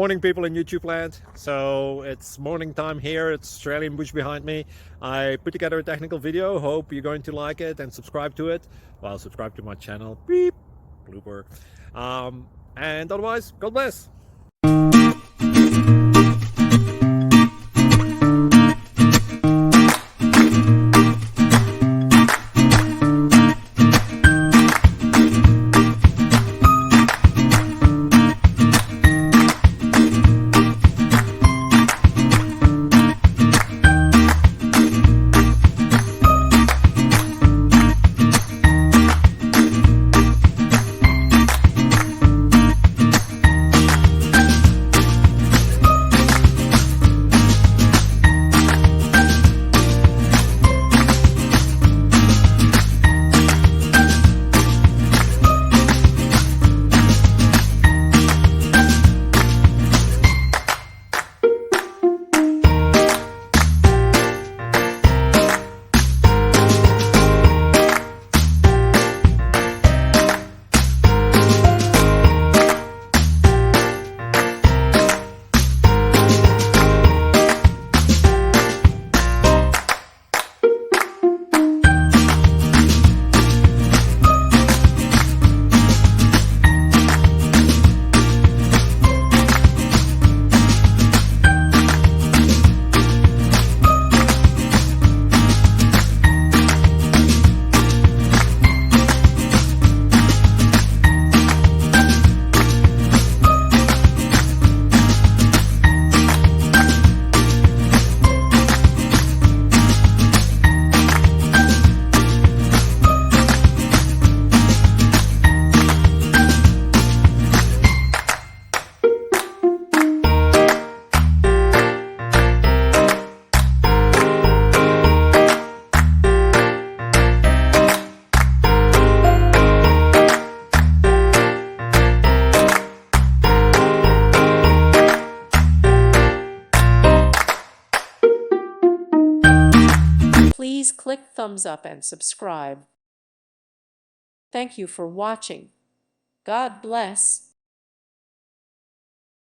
Morning, people in YouTube land. So it's morning time here. It's Australian bush behind me. I put together a technical video. Hope you're going to like it and subscribe to it. Well, subscribe to my channel. Beep. Blooper. And otherwise, God bless. Please click thumbs up and subscribe. Thank you for watching. God bless.